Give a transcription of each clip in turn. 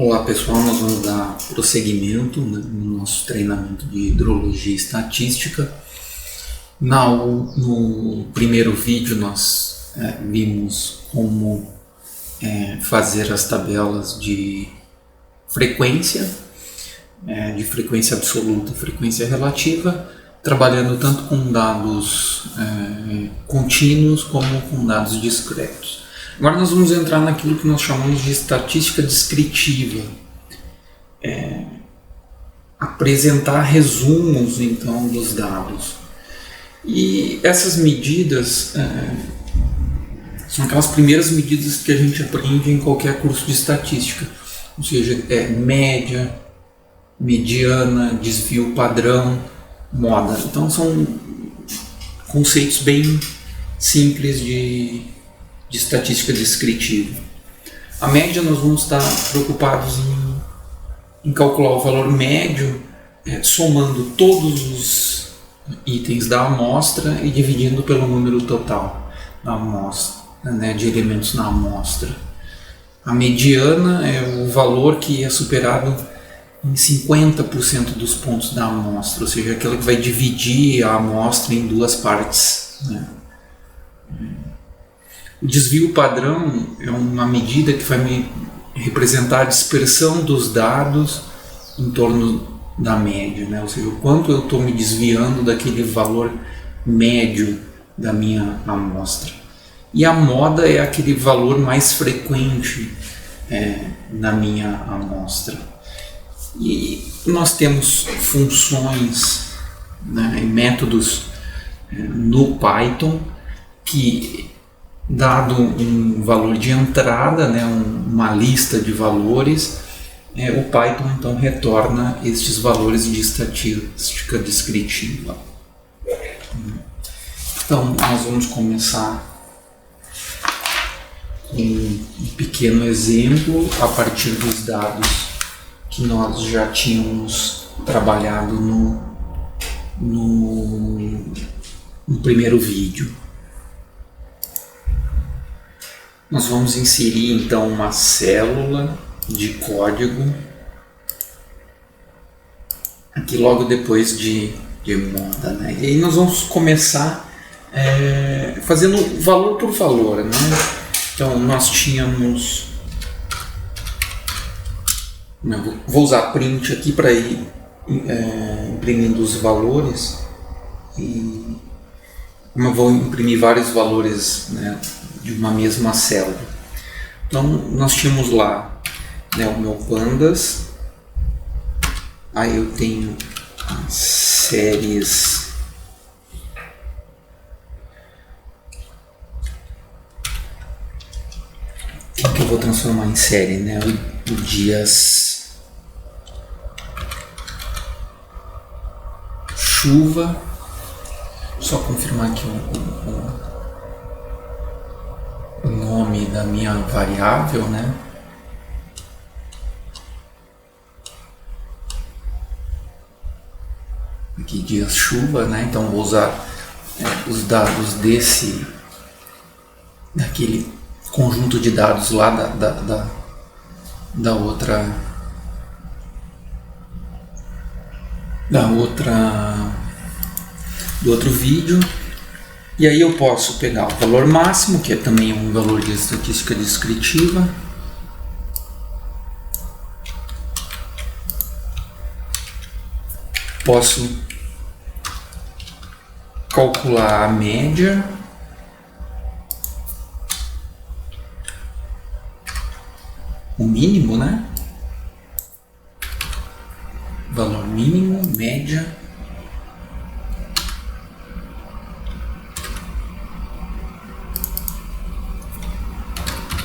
Olá pessoal, nós vamos dar prosseguimento no nosso treinamento de hidrologia estatística. No primeiro vídeo nós vimos como fazer as tabelas de frequência absoluta e frequência relativa, trabalhando tanto com dados contínuos como com dados discretos. Agora nós vamos entrar naquilo que nós chamamos de estatística descritiva, apresentar resumos então dos dados. E essas medidas são aquelas primeiras medidas que a gente aprende em qualquer curso de estatística, ou seja, média, mediana, desvio padrão, moda. Então são conceitos bem simples de estatística descritiva. A média, nós vamos estar preocupados em calcular o valor médio somando todos os itens da amostra e dividindo pelo número total da amostra, de elementos na amostra. A mediana é o valor que é superado em 50% dos pontos da amostra, ou seja, aquela que vai dividir a amostra em duas partes. O desvio padrão é uma medida que vai me representar a dispersão dos dados em torno da média, ou seja, o quanto eu estou me desviando daquele valor médio da minha amostra. E a moda é aquele valor mais frequente na minha amostra. E nós temos funções e métodos no Python que, dado um valor de entrada, uma lista de valores, o Python então retorna estes valores de estatística descritiva. Então nós vamos começar com um pequeno exemplo a partir dos dados que nós já tínhamos trabalhado no primeiro vídeo. Nós vamos inserir então uma célula de código aqui logo depois de moda, E aí nós vamos começar fazendo valor por valor, Então nós tínhamos, vou usar print aqui para ir imprimindo os valores, e como eu vou imprimir vários valores de uma mesma célula. Então nós tínhamos lá o meu pandas, aí eu tenho as séries que eu vou transformar em série, o dias chuva, só confirmar aqui o nome da minha variável, aqui dias chuva, então vou usar os dados daquele conjunto de dados lá do outro vídeo. E aí eu posso pegar o valor máximo, que é também um valor de estatística descritiva, posso calcular a média, o mínimo, valor mínimo, média,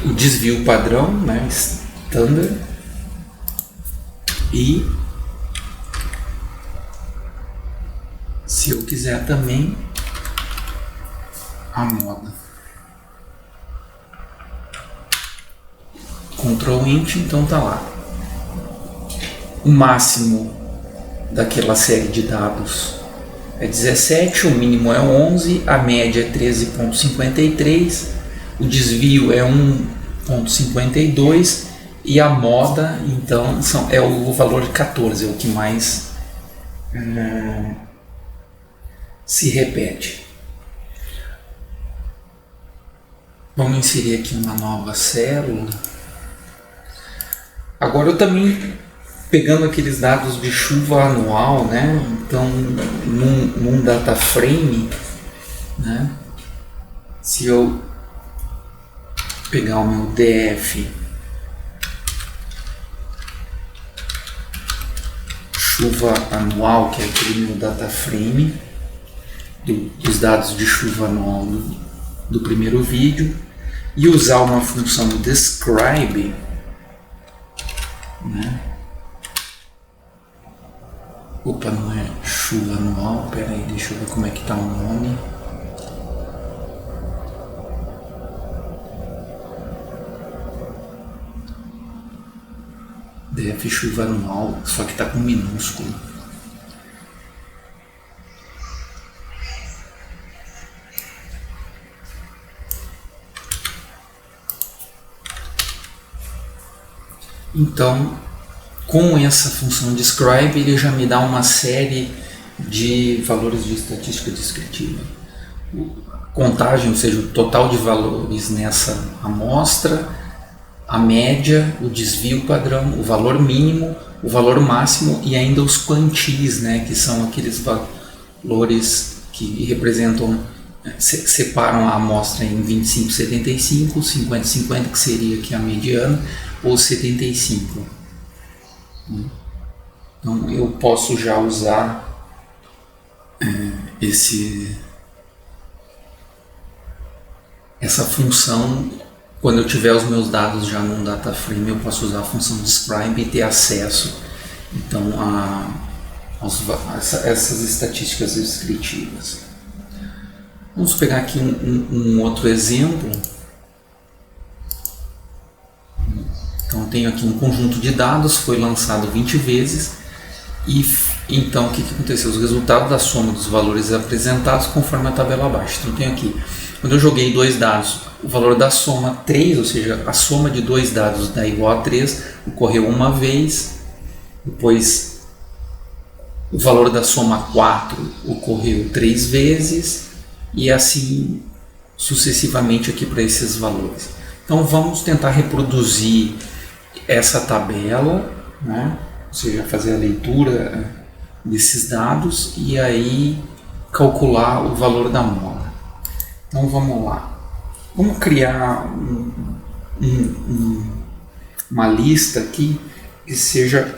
o desvio padrão, standard, e se eu quiser também a moda. Ctrl Int, então tá lá. O máximo daquela série de dados é 17, o mínimo é 11, a média é 13,53, o desvio é 1,52 E a moda, então, é o valor de 14, é o que mais se repete. Vamos inserir aqui uma nova célula. Agora eu também, pegando aqueles dados de chuva anual, né? Então, num data frame, né? Se eu pegar o meu DF chuva anual, que é aquele meu data frame dos dados de chuva anual do primeiro vídeo, e usar uma função describe, né? Opa, não é chuva anual, pera aí, deixa eu ver como é que tá o nome. DF chuva anual, só que tá com minúsculo. Então, com essa função describe, ele já me dá uma série de valores de estatística descritiva. Contagem, ou seja, o total de valores nessa amostra, a média, o desvio padrão, o valor mínimo, o valor máximo e ainda os quantis, né, que são aqueles valores que representam, separam a amostra em 25, 75, 50, 50, que seria aqui a mediana, ou 75. Então eu posso já usar essa função. Quando eu tiver os meus dados já num data frame, eu posso usar a função describe e ter acesso então essas estatísticas descritivas. Vamos pegar aqui um outro exemplo. Então eu tenho aqui um conjunto de dados, foi lançado 20 vezes, e então o que aconteceu? Os resultados da soma dos valores apresentados conforme a tabela abaixo. Então eu tenho aqui, quando eu joguei dois dados, o valor da soma 3, ou seja, a soma de dois dados dá igual a 3, ocorreu uma vez. Depois o valor da soma 4 ocorreu 3 vezes, e assim sucessivamente aqui para esses valores. Então vamos tentar reproduzir essa tabela, né? Ou seja, fazer a leitura desses dados e aí calcular o valor da mola. Então vamos lá. Vamos criar uma lista aqui que seja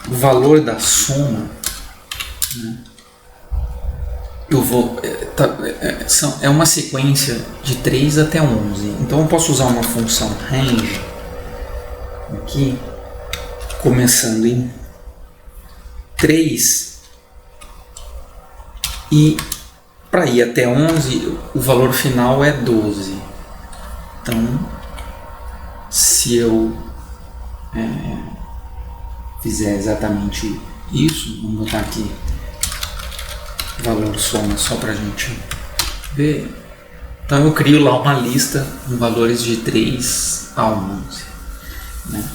o valor da soma, né? Eu vou é uma sequência de 3 até 11. Então eu posso usar uma função range aqui, começando em 3, e para ir até 11 o valor final é 12. Então se eu fizer exatamente isso, vamos botar aqui valor soma só para a gente ver. Então eu crio lá uma lista com valores de 3 a 11, né?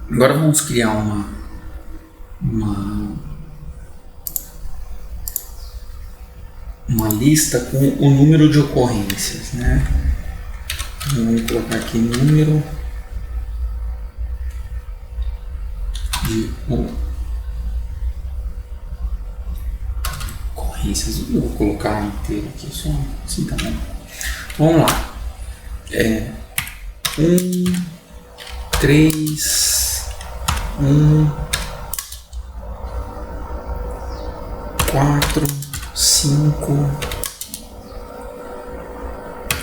Agora vamos criar uma lista com o número de ocorrências, né? Vamos colocar aqui número de ocorrências. Eu vou colocar inteiro aqui, só assim também. Vamos lá. 1, 3, 1, 4, 5,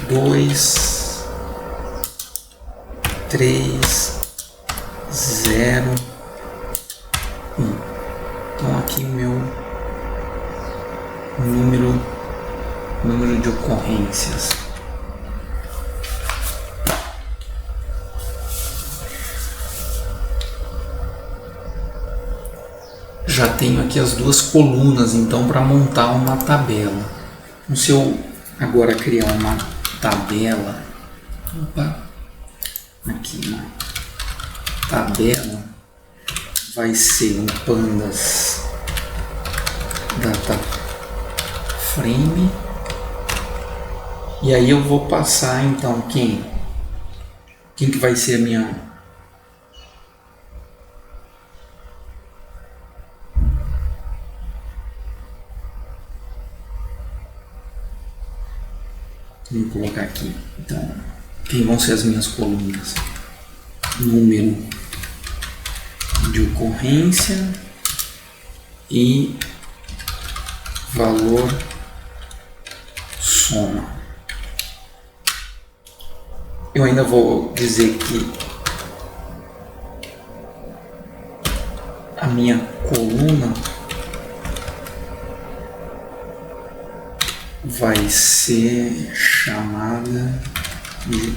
2, 3, 0, 1. Então aqui o meu número de ocorrências. Já tenho aqui as duas colunas, então, para montar uma tabela. Então, se eu agora criar uma tabela, aqui na tabela vai ser um pandas data frame, e aí eu vou passar então quem que vai ser a minha vou colocar aqui então quem vão ser as minhas colunas: número de ocorrência e valor soma. Eu ainda vou dizer que a minha coluna vai ser chamada de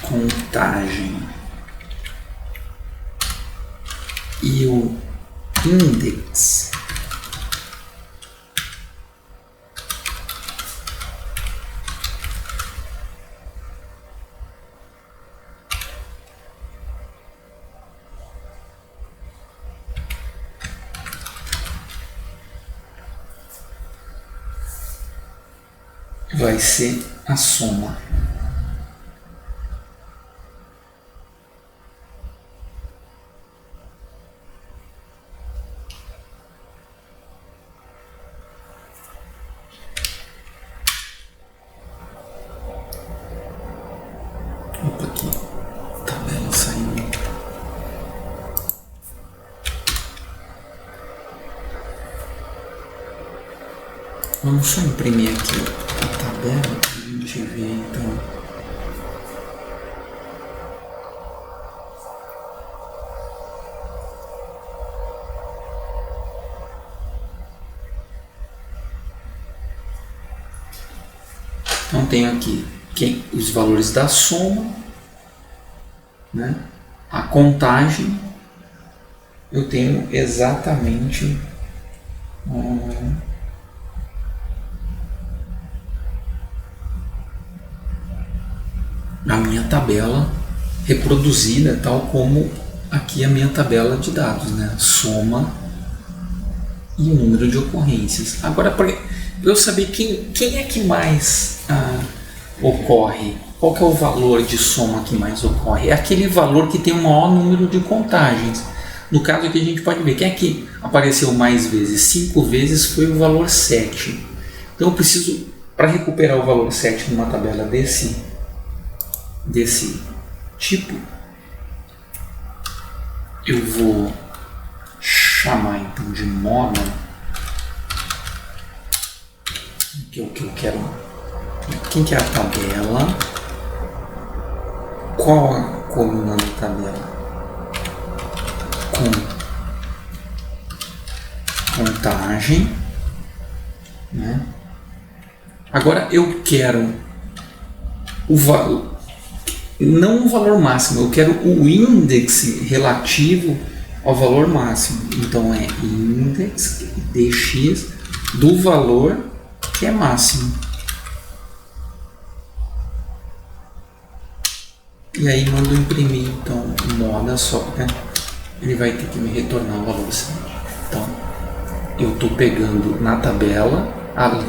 contagem e o index vai ser a soma. Opa, aqui, tabela saindo. Vamos só imprimir aqui a tabela para a gente ver então. Então tenho aqui os valores da soma, né? A contagem, eu tenho exatamente a minha tabela reproduzida tal como aqui a minha tabela de dados, né? Soma e o número de ocorrências. Agora, para eu saber quem é que mais ocorre, qual que é o valor de soma que mais ocorre? É aquele valor que tem o maior número de contagens. No caso aqui a gente pode ver quem é que apareceu mais vezes. 5 vezes foi o valor 7. Então eu preciso, para recuperar o valor 7 numa tabela desse tipo, eu vou chamar então de moda, que é o que eu quero. Quem que é a tabela? Qual a coluna da tabela? Contagem, né? Agora eu quero o valor, não o valor máximo, eu quero o índice relativo ao valor máximo. Então é index dx do valor que é máximo. E aí mando imprimir então moda só, né? Ele vai ter que me retornar o valor seguinte. Então eu estou pegando na tabela a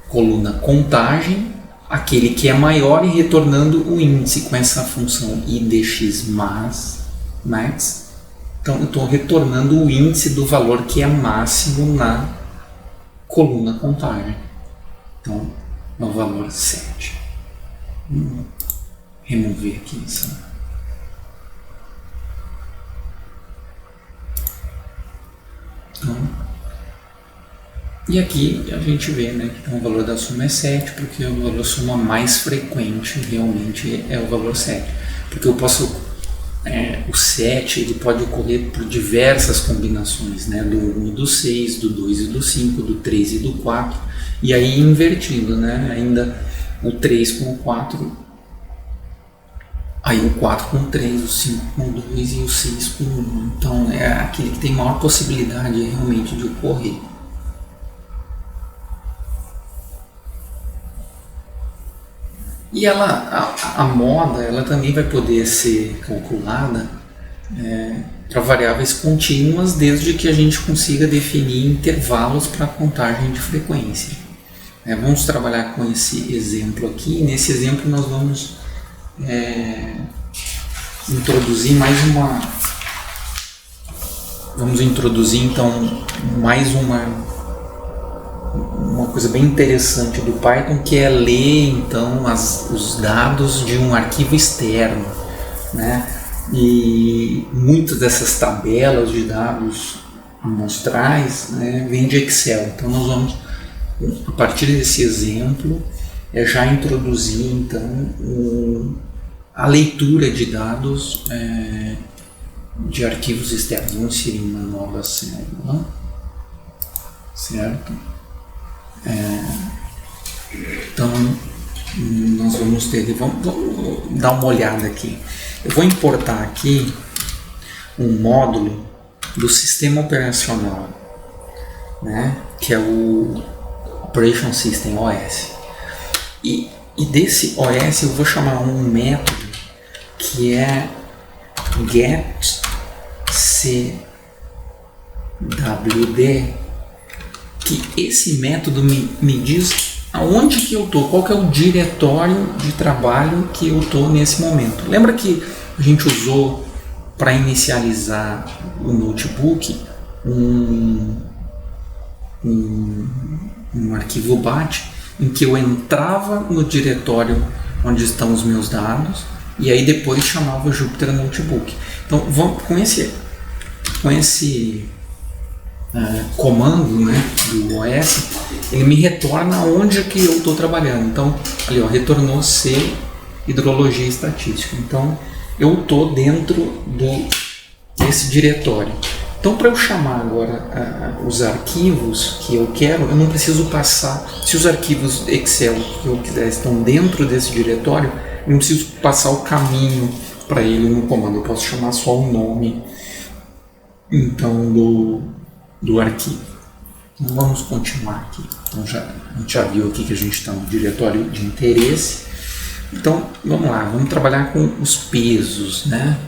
coluna contagem, aquele que é maior, e retornando o índice com essa função idx max. Então eu estou retornando o índice do valor que é máximo na coluna contagem. Então é o valor 7. Remover aqui essa. Então, e aqui a gente vê, né, que o valor da soma é 7, porque o valor da soma mais frequente realmente é o valor 7. Porque eu posso, o 7 ele pode ocorrer por diversas combinações, né, do 1 e do 6, do 2 e do 5, do 3 e do 4, e aí invertindo, né, ainda o 3 com o 4, aí o 4 com o 3, o 5 com o 2 e o 6 com o 1. Então é aquele que tem maior possibilidade realmente de ocorrer. E a moda ela também vai poder ser calculada para variáveis contínuas, desde que a gente consiga definir intervalos para contagem de frequência. Vamos trabalhar com esse exemplo aqui. Nesse exemplo nós vamos introduzir então mais uma coisa bem interessante do Python, que é ler então os dados de um arquivo externo, né? E muitas dessas tabelas de dados amostrais, né, vêm de Excel. Então nós vamos, a partir desse exemplo, já introduzir então a leitura de dados de arquivos externos. Vamos inserir uma nova célula, certo? Então nós vamos dar uma olhada aqui. Eu vou importar aqui um módulo do sistema operacional, né, que é o Operation System, OS. E desse OS eu vou chamar um método que é getCwd, que esse método me diz aonde que eu estou, qual que é o diretório de trabalho que eu estou nesse momento. Lembra que a gente usou para inicializar o notebook um arquivo BAT em que eu entrava no diretório onde estão os meus dados e aí depois chamava o Jupyter Notebook. Então vamos com esse comando, né, do OS, ele me retorna onde que eu estou trabalhando. Então ali, retornou C, hidrologia e estatística. Então eu estou dentro desse diretório. Então, para eu chamar agora os arquivos que eu quero, eu não preciso passar. Se os arquivos Excel que eu quiser estão dentro desse diretório, eu não preciso passar o caminho para ele no comando. Eu posso chamar só o nome então do arquivo. Então, vamos continuar aqui. Então, a gente já viu aqui que a gente está no diretório de interesse. Então, vamos lá, vamos trabalhar com os pesos, né?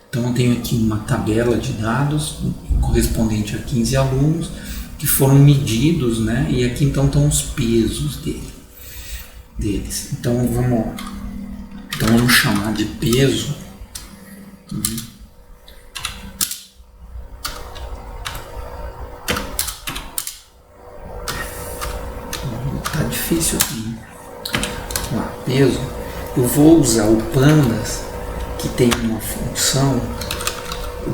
Então, eu tenho aqui uma tabela de dados correspondente a 15 alunos que foram medidos, né? E aqui então estão os pesos deles. Então, vamos chamar de peso. Tá difícil aqui. Vamos lá, peso. Eu vou usar o pandas, que tem uma função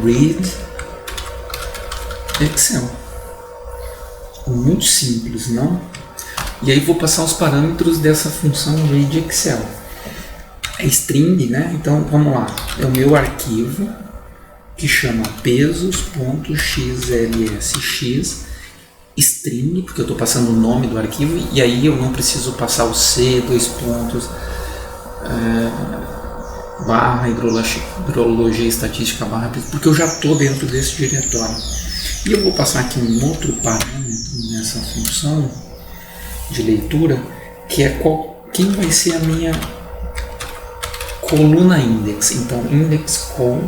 read Excel. Muito simples, não? E aí vou passar os parâmetros dessa função read Excel. É string, né? Então vamos lá. É o meu arquivo que chama pesos.xlsx string, porque eu estou passando o nome do arquivo e aí eu não preciso passar o C, dois pontos, barra hidrologia estatística barra, porque eu já estou dentro desse diretório. E eu vou passar aqui um outro parâmetro nessa função de leitura, que é quem vai ser a minha coluna index. Então index col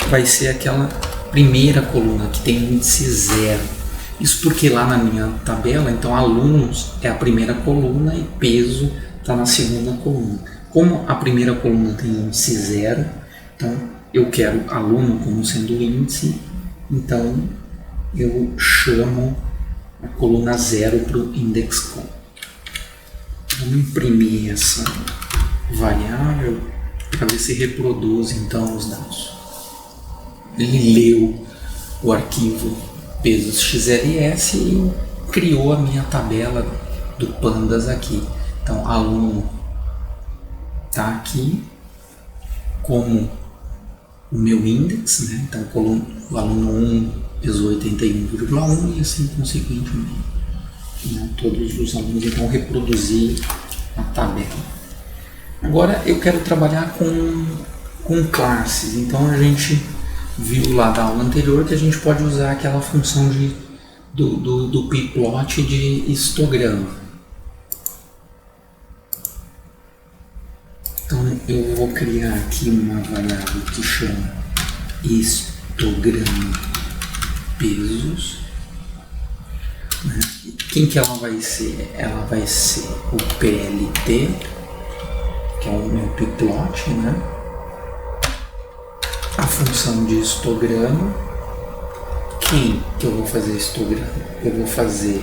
vai ser aquela primeira coluna que tem índice 0. Isso porque lá na minha tabela, então alunos é a primeira coluna e peso está na segunda coluna. Como a primeira coluna tem índice 0, então eu quero aluno como sendo índice, então eu chamo a coluna 0 para o index col. Vamos imprimir essa variável para ver se reproduz então os dados. Ele leu o arquivo pesos XLS e criou a minha tabela do pandas aqui. Então aluno está aqui como o meu index, né? Então o aluno 1 pesou 81,1 e assim consequentemente, né? Todos os alunos então reproduzir a tabela. Agora eu quero trabalhar com classes. Então a gente viu lá da aula anterior que a gente pode usar aquela função do pplot de histograma. eu vou criar aqui uma variável que chama histograma pesos, né? Quem que ela vai ser? Ela vai ser o PLT, que é o meu plot, né? A função de histograma. Quem que eu vou fazer histograma? Eu vou fazer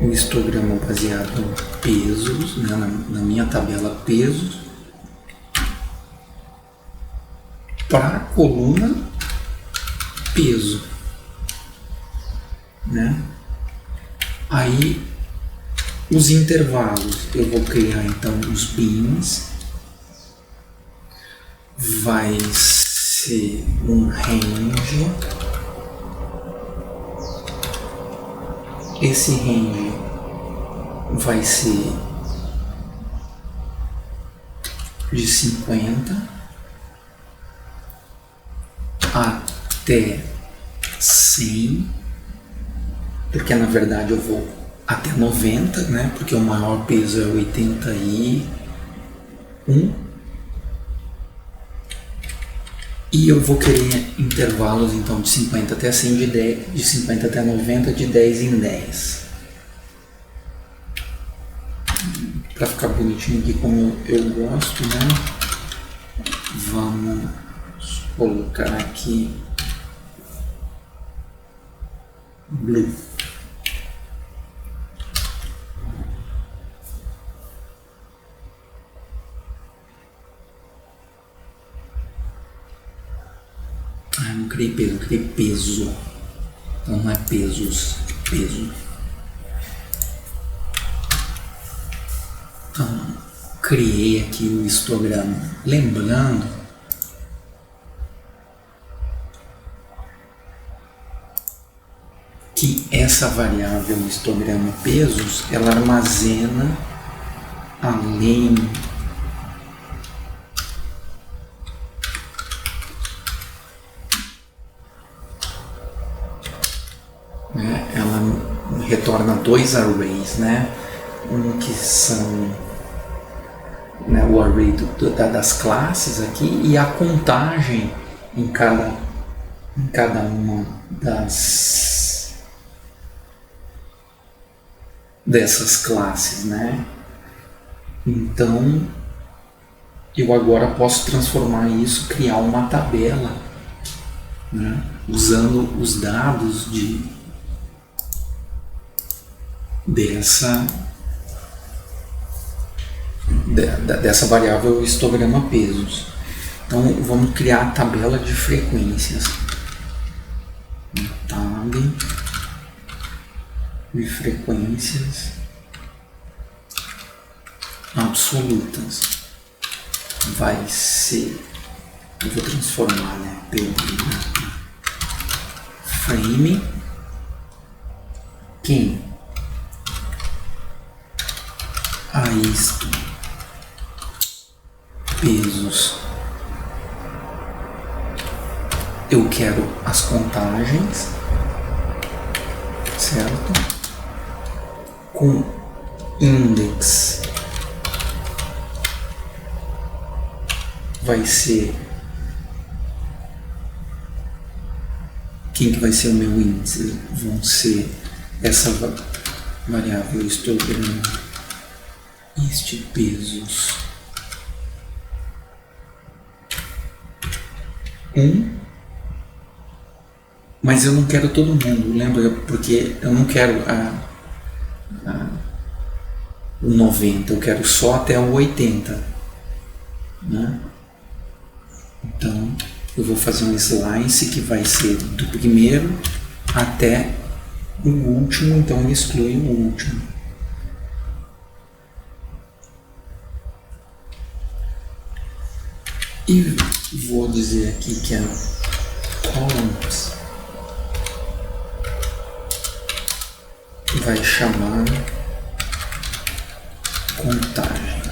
um histograma baseado em pesos, né? na minha tabela pesos, para a coluna peso, né? Aí os intervalos eu vou criar então os bins, vai ser um range, esse range vai ser de 50 até 100, porque na verdade eu vou até 90, né? Porque o maior peso é 81. E eu vou querer intervalos então de 50 até 100, de 50 até 90, de 10 em 10. Para ficar bonitinho aqui como eu gosto, né? Vamos colocar aqui blue. Ah, não criei peso, eu criei peso. Então não é pesos, é peso. Então, criei aqui o histograma. Lembrando que essa variável histograma pesos, ela armazena além ela retorna dois arrays, né? Um que são, né, o array das classes aqui e a contagem em cada uma dessas classes, né? Então eu agora posso transformar isso, criar uma tabela, né, usando os dados dessa variável histograma pesos. Então vamos criar a tabela de frequências. Tab de frequências absolutas vai ser, eu vou transformar, né, pelo frame. Quem a isto pesos, eu quero as contagens, certo? Com index vai ser, quem que vai ser o meu índice? Vão ser essa variável histograma pesos 1, mas eu não quero todo mundo, lembra? Porque eu não quero o 90, eu quero só até o 80, né? Então eu vou fazer um slice que vai ser do primeiro até o último, então ele exclui o último. E vou dizer aqui que a columns vai chamar contagem.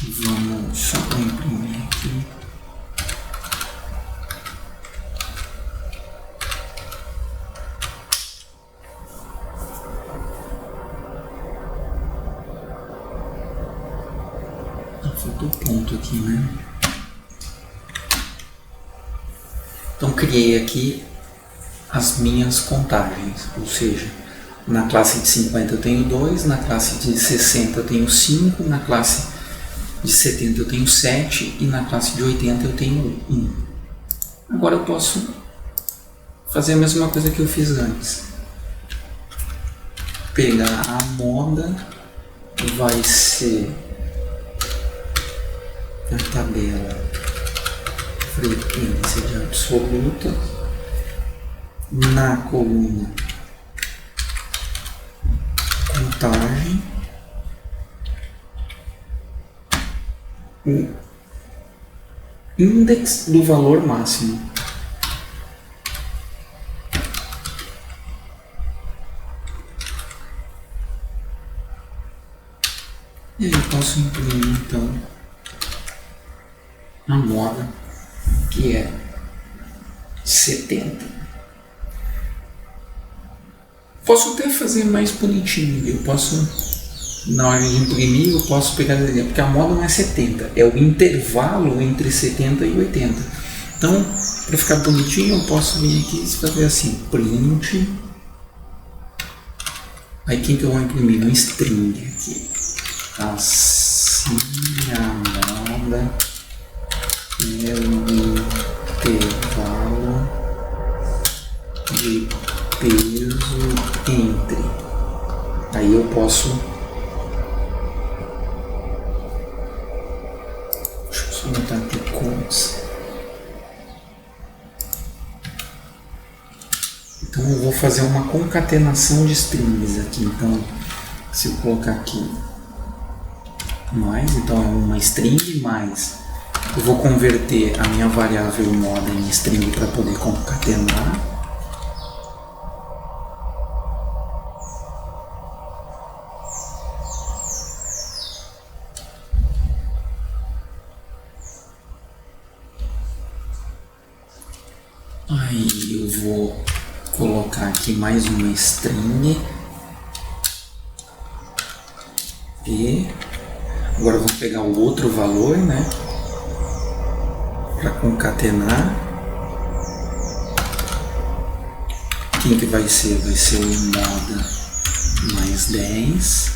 Vamos só imprimir aqui. faltou ponto aqui, né? Então criei aqui as minhas contagens, ou seja, na classe de 50 eu tenho 2, na classe de 60 eu tenho 5, na classe de 70 eu tenho 7 e na classe de 80 eu tenho 1. Agora eu posso fazer a mesma coisa que eu fiz antes. Pegar a moda, vai ser a tabela frequência de absoluta, na coluna contagem, o índice do valor máximo. E aí eu posso imprimir então a moda, que é 70. Posso até fazer mais bonitinho, eu posso, na hora de imprimir, eu posso pegar, porque a moda não é 70, é o intervalo entre 70 e 80. Então, para ficar bonitinho, eu posso vir aqui e fazer assim, print. Aí quem que eu vou imprimir? Um string aqui. Assim a moda é o intervalo de peso entre. Aí eu posso, deixa eu só botar aqui conts. Então eu vou fazer uma concatenação de strings aqui. Então se eu colocar aqui mais, então é uma string mais, eu vou converter a minha variável moda em string para poder concatenar. Aí eu vou colocar aqui mais uma string e agora eu vou pegar o outro valor, né, para concatenar. Quem que vai ser? Vai ser o moda mais 10.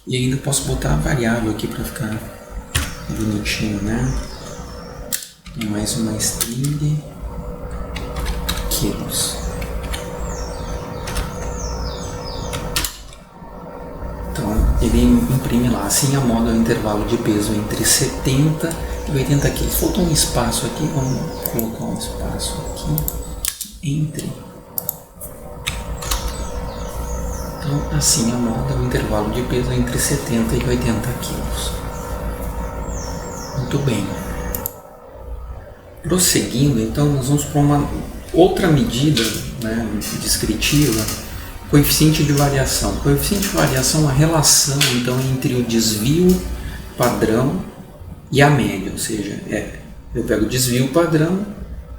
E ainda posso botar a variável aqui para ficar bonitinho, né? E mais uma string quilos. Então ele imprime lá, assim a moda é o intervalo de peso entre 70 e 80 quilos. Faltou um espaço aqui, vamos colocar um espaço aqui entre. Então assim a moda é o intervalo de peso entre 70 e 80 quilos. Muito bem. Prosseguindo, então nós vamos para uma outra medida, né, descritiva, coeficiente de variação. Coeficiente de variação é a relação então entre o desvio padrão e a média, ou seja, eu pego o desvio padrão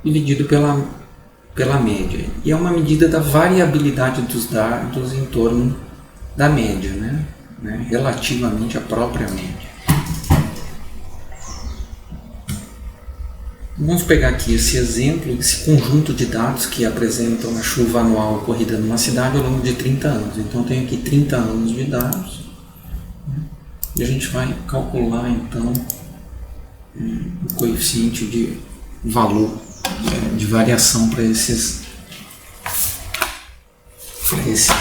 dividido pela média, e é uma medida da variabilidade dos dados em torno da média, né, relativamente à própria média. Vamos pegar aqui esse exemplo, esse conjunto de dados que apresentam a chuva anual ocorrida numa cidade ao longo de 30 anos. Então eu tenho aqui 30 anos de dados, né? E a gente vai calcular então o coeficiente de valor, de variação para esses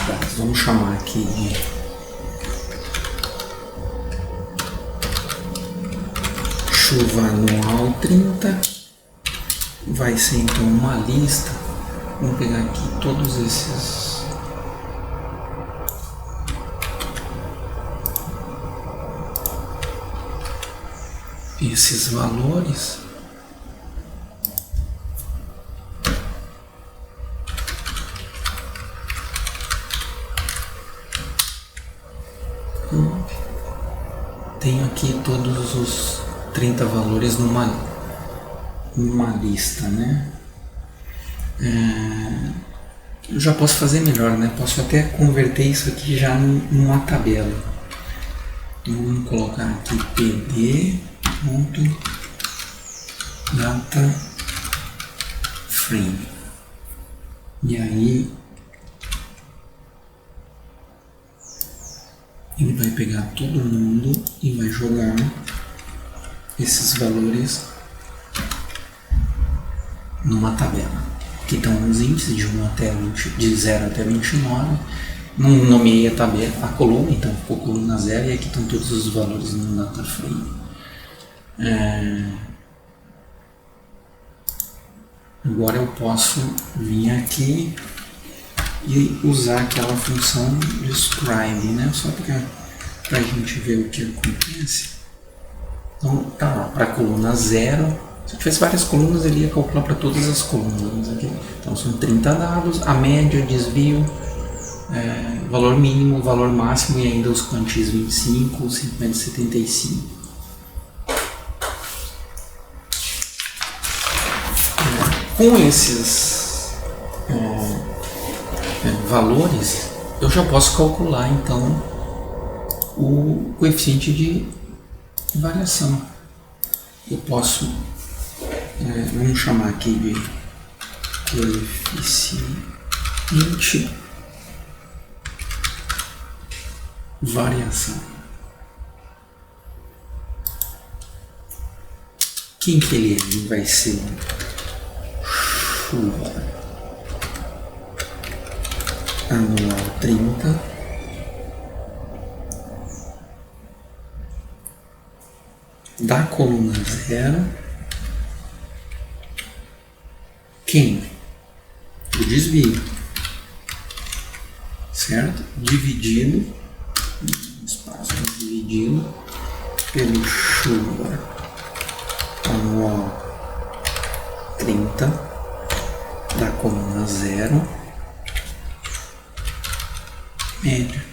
dados. Vamos chamar aqui de chuva anual 30. Vai ser então uma lista. Vamos pegar aqui todos esses valores. Tenho aqui todos os 30 valores numa lista, né? Eu já posso fazer melhor, né? Posso até converter isso aqui já numa tabela. Então vamos colocar aqui pd.data frame. E aí ele vai pegar todo mundo e vai jogar esses valores numa tabela. Aqui estão os índices de 0 até 29. Não nomeei a tabela, a coluna, então ficou coluna 0, e aqui estão todos os valores no data frame. Agora eu posso vir aqui e usar aquela função describe, né? Só para a gente ver o que acontece. Então tá lá, para a coluna 0, se eu tivesse várias colunas ele ia calcular para todas as colunas aqui. Então são 30 dados, a média, desvio, valor mínimo, valor máximo e ainda os quantis 25, 50 e 75. Com esses valores, eu já posso calcular então o coeficiente de variação. Eu posso, vamos chamar aqui de coeficiente variação. Quem que ele é? Ele vai ser chuva anual 30, da coluna 0, quem? O desvio, certo? Dividido, espaço dividido pelo chuva anual 30 da coluna 0, média.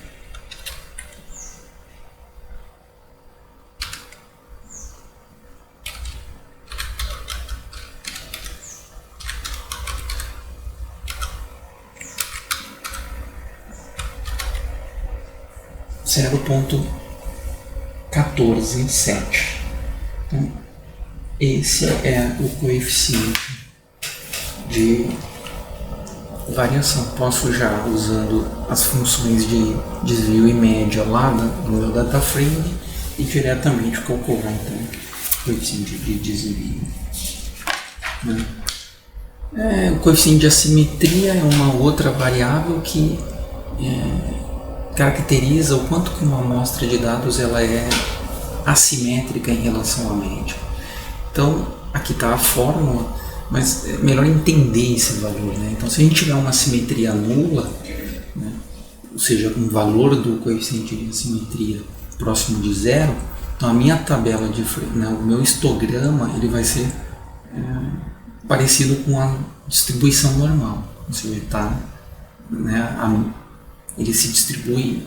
Zero ponto 14,7. Então, esse é o coeficiente de variação. Posso já, usando as funções de desvio e média lá no meu data frame, e diretamente calcular então o coeficiente de desvio. O coeficiente de assimetria é uma outra variável que caracteriza o quanto que uma amostra de dados ela é assimétrica em relação à média. Então, aqui está a fórmula, mas é melhor entender esse valor, né? Então, se a gente tiver uma assimetria nula, né, ou seja, um valor do coeficiente de assimetria próximo de 0, então a minha tabela de frame, né, o meu histograma, ele vai ser parecido com a distribuição normal. Ou seja, ele se distribui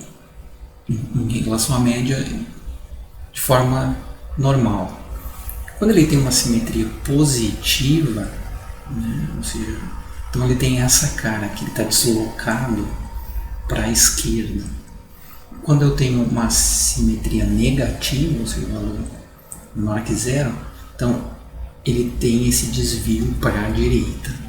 em relação à média de forma normal. Quando ele tem uma simetria positiva, né, ou seja, então ele tem essa cara que ele está deslocado para a esquerda. Quando eu tenho uma simetria negativa, ou seja, valor menor que 0, então ele tem esse desvio para a direita.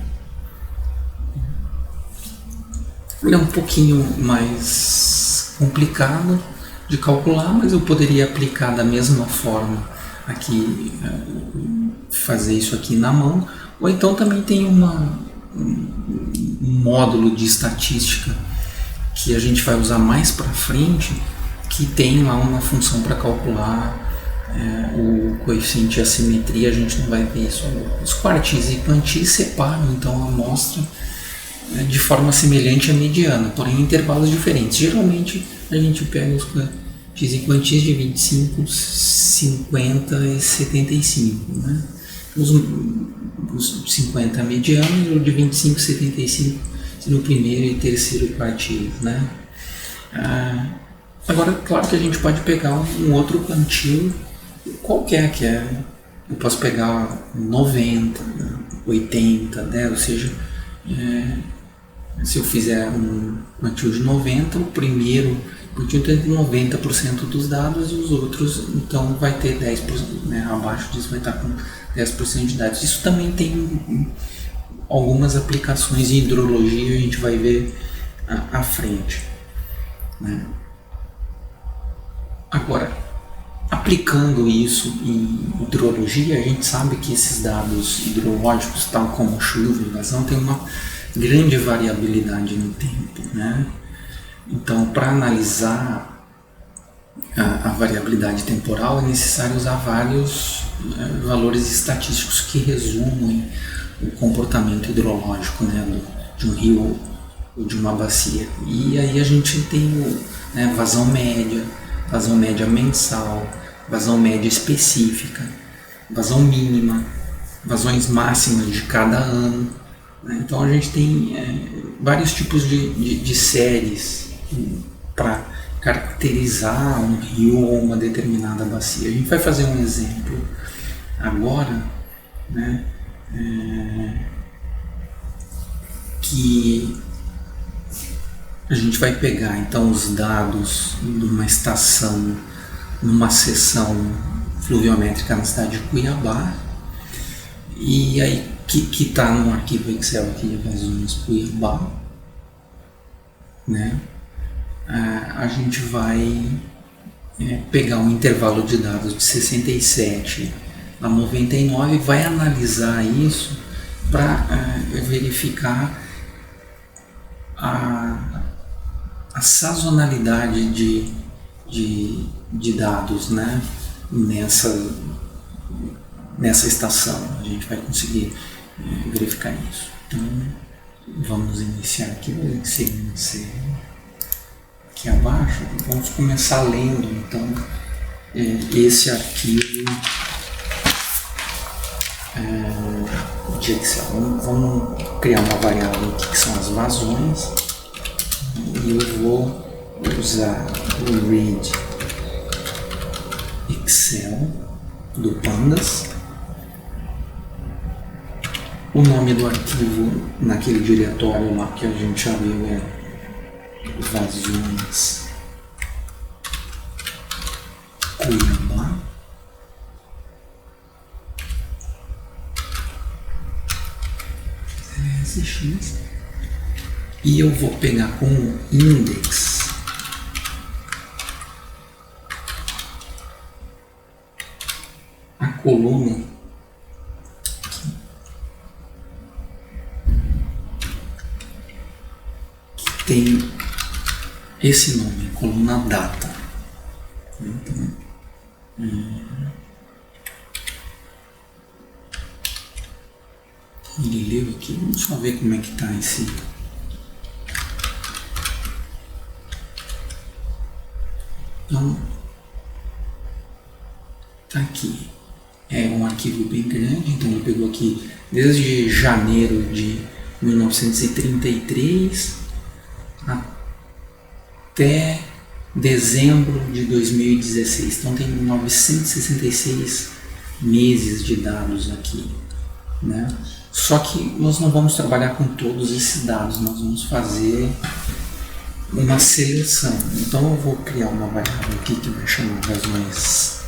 Ele é um pouquinho mais complicado de calcular, mas eu poderia aplicar da mesma forma aqui, fazer isso aqui na mão, ou então também tem um módulo de estatística que a gente vai usar mais para frente, que tem lá uma função para calcular o coeficiente de assimetria. A gente não vai ver isso agora. Os quartis e quantis separam então a amostra de forma semelhante à mediana, porém em intervalos diferentes. Geralmente a gente pega os quartis e quantis de 25, 50 e 75, né? Os 50 é mediano e o de 25 e 75 no primeiro e terceiro quartil, né? Agora, claro que a gente pode pegar um outro quantil qualquer, que eu posso pegar 90, 80, né? Ou seja, se eu fizer um quantil de 90, o primeiro porque tem 90% dos dados e os outros, então vai ter 10%, né? Abaixo disso vai estar com 10% de dados. Isso também tem algumas aplicações em hidrologia, a gente vai ver à frente, né? Agora, aplicando isso em hidrologia, a gente sabe que esses dados hidrológicos, tal como chuva e invasão, tem uma grande variabilidade no tempo, né? Então, para analisar a variabilidade temporal, é necessário usar vários valores estatísticos que resumem o comportamento hidrológico, né, de um rio ou de uma bacia. E aí a gente tem vazão média mensal, vazão média específica, vazão mínima, vazões máximas de cada ano, né? Então a gente tem vários tipos de séries para caracterizar um rio ou uma determinada bacia. A gente vai fazer um exemplo agora, né, que a gente vai pegar então os dados de uma estação, numa seção fluviométrica na cidade de Cuiabá, e aí que está no arquivo Excel aqui de vazões Cuiabá, né? A gente vai pegar um intervalo de dados de 67 a 99 e vai analisar isso para verificar a sazonalidade de dados, né, nessa estação. A gente vai conseguir verificar isso. Então, vamos iniciar aqui, vou iniciar aqui abaixo. Vamos começar lendo, então, esse arquivo de Excel. Vamos criar uma variável aqui que são as vazões, e eu vou usar o read Excel do Pandas. O nome do arquivo naquele diretório lá que a gente já viu é vazões Cuiabá. E eu vou pegar como index a coluna que tem esse nome, coluna data. Então, ele leu aqui, vamos só ver como é que está esse. Então, tá aqui. É um arquivo bem grande, então ele pegou aqui desde janeiro de 1933 até dezembro de 2016. Então tem 966 meses de dados aqui, né? Só que nós não vamos trabalhar com todos esses dados, nós vamos fazer uma seleção. Então eu vou criar uma variável aqui que vai chamar vazões.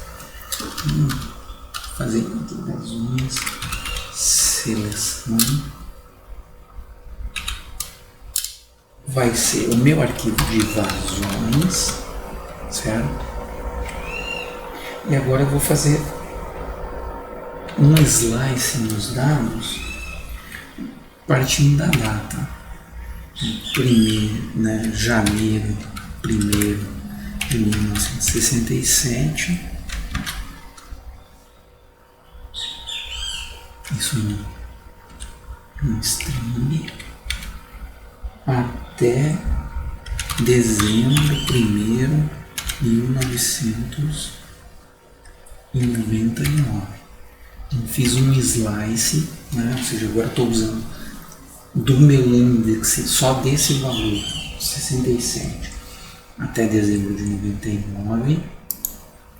Fazer aqui vazões seleção. Vai ser o meu arquivo de vazões, certo? E agora eu vou fazer um slice nos dados partindo da data. Primeiro, né, janeiro 1º de 1967. Isso no string. Até dezembro 1º de 1999. Então fiz um slice, né? Ou seja, agora estou usando do meu index só desse valor 67 até dezembro de 99,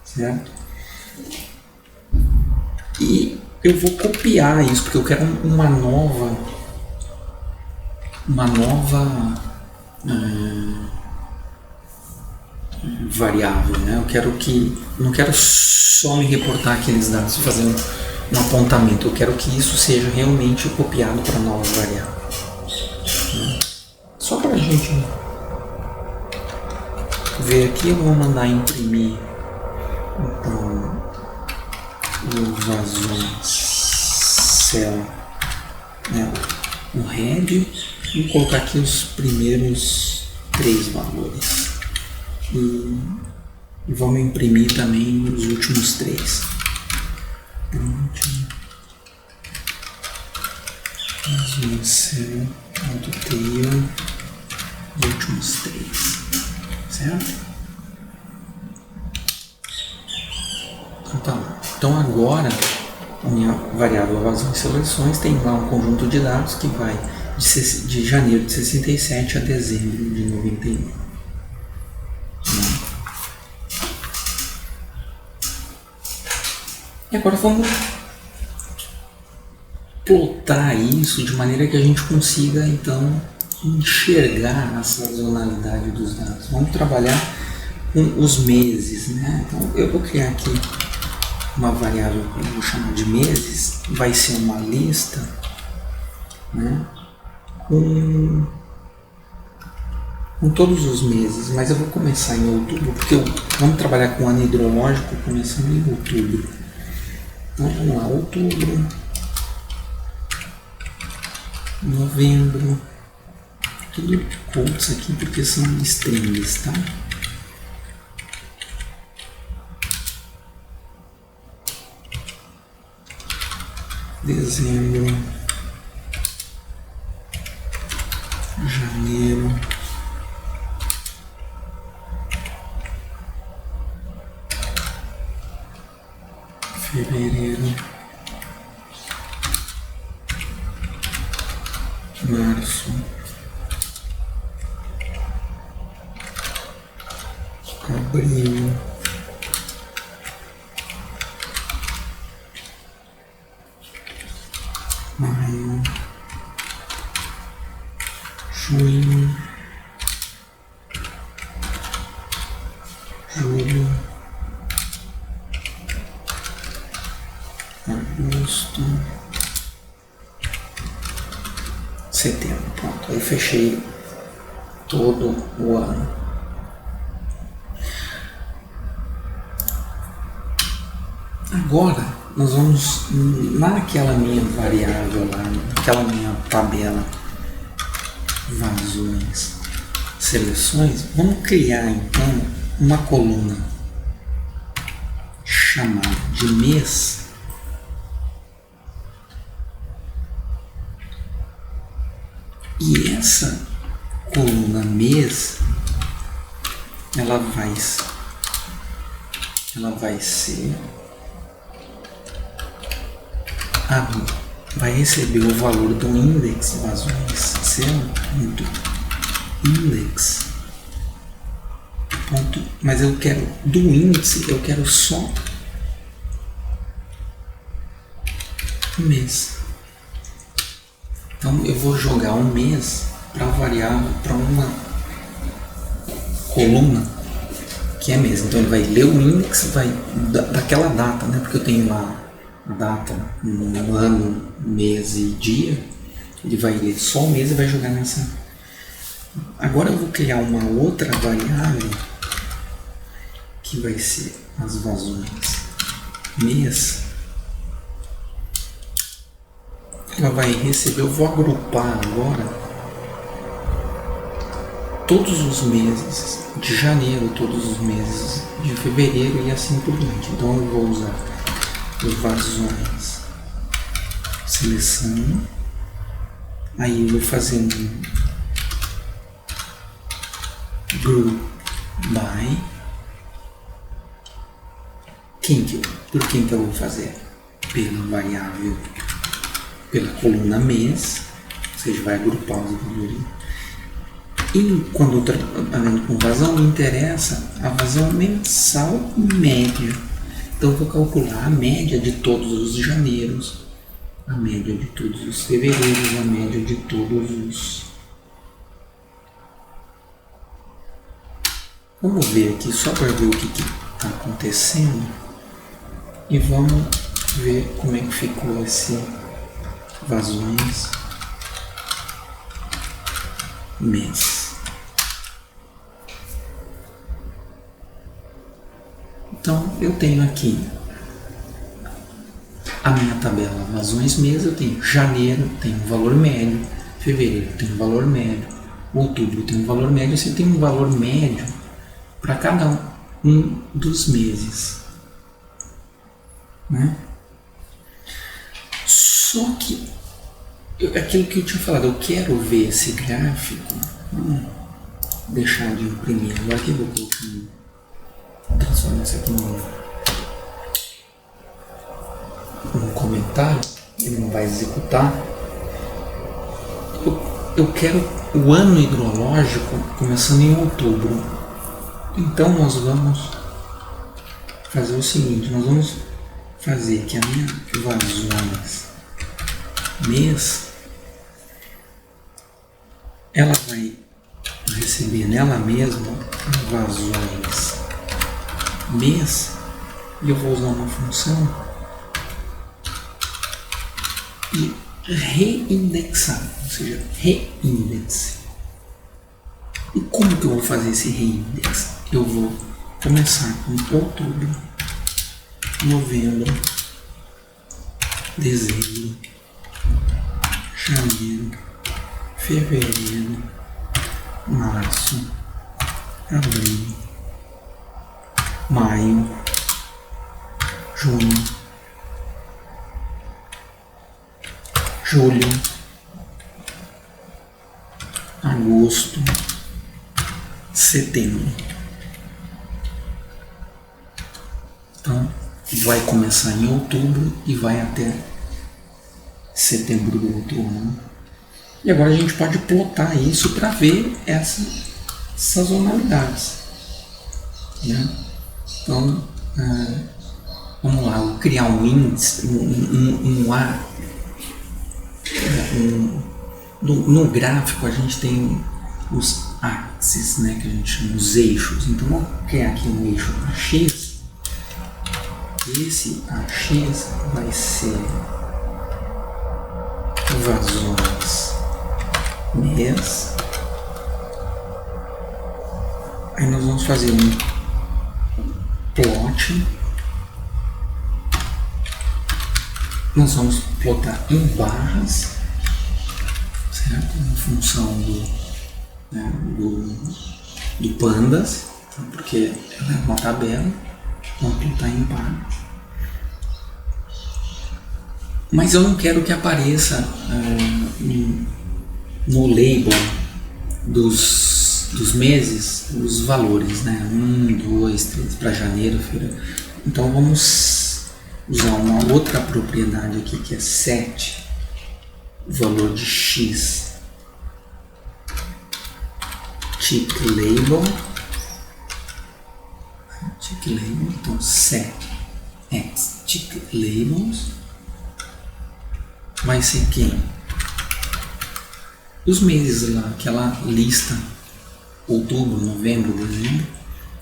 certo? E eu vou copiar isso porque eu quero uma nova variável, né? Não quero só me reportar aqueles dados, fazer um apontamento. Eu quero que isso seja realmente copiado para novas variáveis. Né? Só para a gente ver aqui, eu vou mandar imprimir então o vazões cell, né, o head, e colocar aqui os primeiros 3 valores e vamos imprimir também os últimos 3. Vazões cell, tail, os últimos 3, certo? Então agora a minha variável vazões seleções tem lá um conjunto de dados que vai de janeiro de 67 a dezembro de 91. E agora vamos plotar isso de maneira que a gente consiga então enxergar a sazonalidade dos dados. Vamos trabalhar com os meses, né? Então eu vou criar aqui uma variável que eu vou chamar de meses, vai ser uma lista, né, com todos os meses, mas eu vou começar em outubro, porque vamos trabalhar com ano hidrológico começando em outubro. Então vamos lá, outubro, novembro, tudo quotes aqui porque são strings, tá? Dezembro, janeiro, fevereiro, março, abril, maio, junho, julho, agosto, setembro. Pronto, aí fechei todo o ano. Agora nós vamos naquela minha variável lá, naquela minha tabela vazões seleções, vamos criar então uma coluna chamada de mês, e essa coluna mês ela vai ser vai receber o valor do index vazões cell.index. Mas eu quero do índice, eu quero só o mês. Então eu vou jogar um mês para variável, para uma coluna que é mês. Então ele vai ler o índice daquela data, né? Porque eu tenho lá a data, no ano, mês e dia. Ele vai ler só o mês e vai jogar nessa. Agora eu vou criar uma outra variável que vai ser as vazões mês. Ela vai receber, eu vou agrupar agora todos os meses de janeiro, todos os meses de fevereiro e assim por diante. Então eu vou usar os vazões seleção, aí eu vou fazer um group by por quem que eu vou fazer? Pela variável, pela coluna mês, ou seja, vai agrupar os valores. E quando eu trabalhando com vazão, me interessa a vazão mensal média. Então eu vou calcular a média de todos os janeiros, a média de todos os fevereiros, a média de todos Vamos ver aqui só para ver o que está acontecendo e vamos ver como é que ficou esse vazões mês. Então eu tenho aqui a minha tabela vazões mês, eu tenho janeiro, tem um valor médio, fevereiro tem um valor médio, outubro tem um valor médio, você tem um valor médio para cada um dos meses, né? Só que aquilo que eu tinha falado, eu quero ver esse gráfico, deixar de imprimir, agora que eu vou colocar, transformar isso aqui num comentário, ele não vai executar. Eu quero o ano hidrológico começando em outubro. Então nós vamos fazer o seguinte, nós vamos fazer que a minha vazões mês, ela vai receber nela mesma vazões mês, e eu vou usar uma função de reindexar, ou seja, reindexe. E como que eu vou fazer esse reindex? Eu vou começar com outubro, novembro, dezembro, janeiro, fevereiro, março, abril, maio, junho, julho, agosto, setembro. Então, vai começar em outubro e vai até setembro do outro ano. E agora a gente pode plotar isso para ver essas sazonalidades, né? Então, vamos lá, eu vou criar um índice, no gráfico a gente tem os axes, né, que a gente chama os eixos. Então vamos criar aqui um eixo AX. Esse AX vai ser vazões mês. Aí nós vamos fazer um plot. Nós vamos plotar em barras, certo? Em função do pandas, então, porque ela é uma tabela, vamos plotar em barras. Mas eu não quero que apareça no label dos meses os valores, né? 1, 2, 3 para janeiro, fevereiro. Então vamos usar uma outra propriedade aqui que é set, o valor de x, tick label, então set x tick labels vai ser quem? Os meses lá, aquela lista, outubro, novembro, dezembro,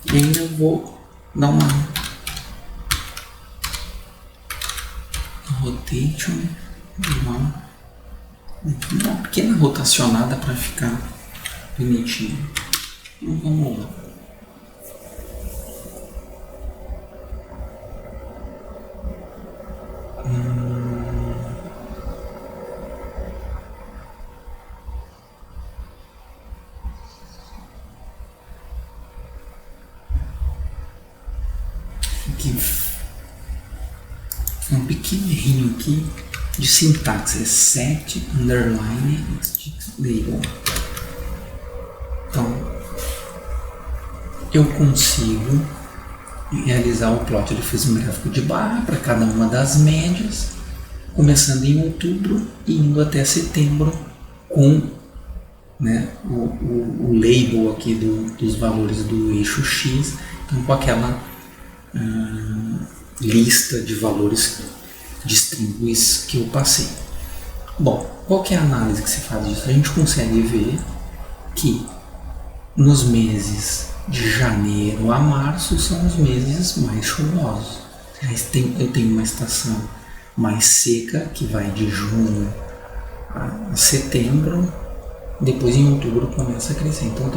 e ainda eu vou dar uma rotation, uma pequena rotacionada para ficar bonitinho. Então vamos lá. Aqui um pequeno errinho aqui de sintaxe, é set underline label. Então eu consigo realizar o plot. Ele fez um gráfico de barra para cada uma das médias, começando em outubro e indo até setembro, com, né, o label aqui dos valores do eixo X, então com aquela lista de valores distribuídos que eu passei. Bom, qual que é a análise que se faz disso? A gente consegue ver que nos meses de janeiro a março são os meses mais chuvosos. Eu tenho uma estação mais seca, que vai de junho a setembro, depois em outubro começa a crescer. Então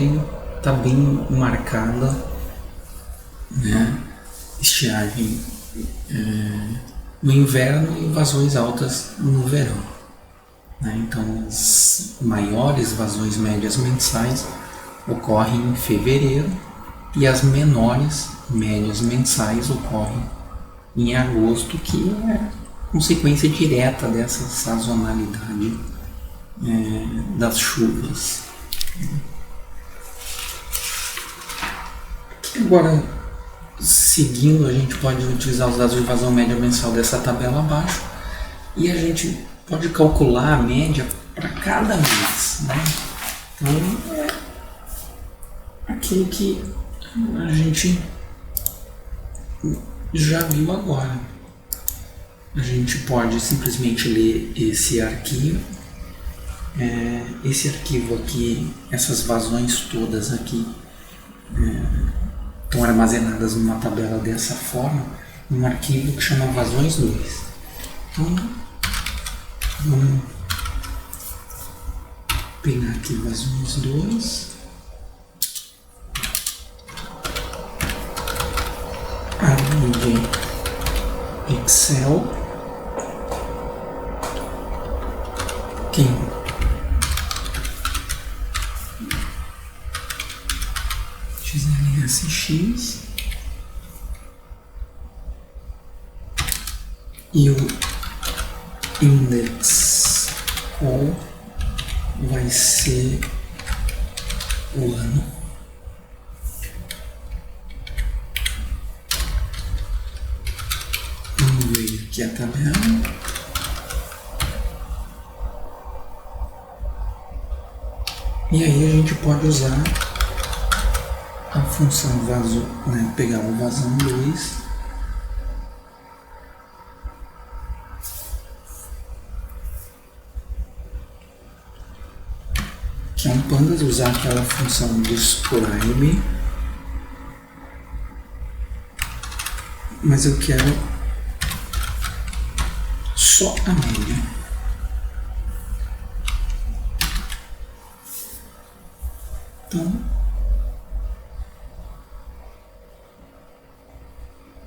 está bem marcada, né, estiagem no inverno e vazões altas no verão. Né? Então as maiores vazões médias mensais ocorrem em fevereiro e as menores médias mensais ocorrem em agosto, que é consequência direta dessa sazonalidade das chuvas. Agora, seguindo, a gente pode utilizar os dados de vazão média mensal dessa tabela abaixo e a gente pode calcular a média para cada mês. Né? Então, é aquilo que a gente já viu agora. A gente pode simplesmente ler esse arquivo. Esse arquivo aqui, essas vazões todas aqui, estão armazenadas numa tabela dessa forma, num arquivo que chama vazões 2. Então, vamos pegar aqui vazões 2. Abrir de Excel. XLSX e o index call vai ser o ano. Vamos ver aqui a tabela. E aí a gente pode usar a função vazão, né? Pegar o vazão 2 que é um pandas, usar aquela função describe, mas eu quero só a média. Então,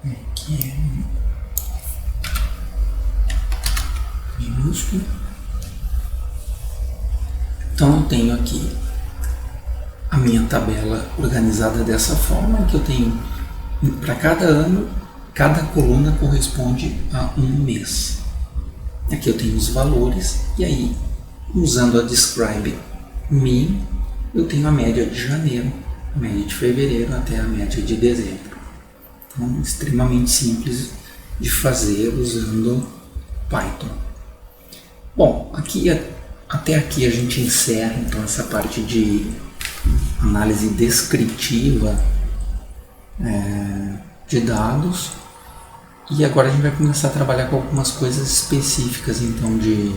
aqui é minúsculo. Então eu tenho aqui a minha tabela organizada dessa forma, que eu tenho para cada ano, cada coluna corresponde a um mês. Aqui eu tenho os valores e aí, usando a describe mean, eu tenho a média de janeiro, a média de fevereiro até a média de dezembro. Então, extremamente simples de fazer usando Python. Bom, até aqui a gente encerra então essa parte de análise descritiva de dados. E agora a gente vai começar a trabalhar com algumas coisas específicas então de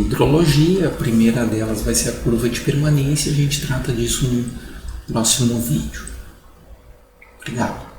hidrologia. A primeira delas vai ser a curva de permanência. A gente trata disso no próximo vídeo. Obrigado.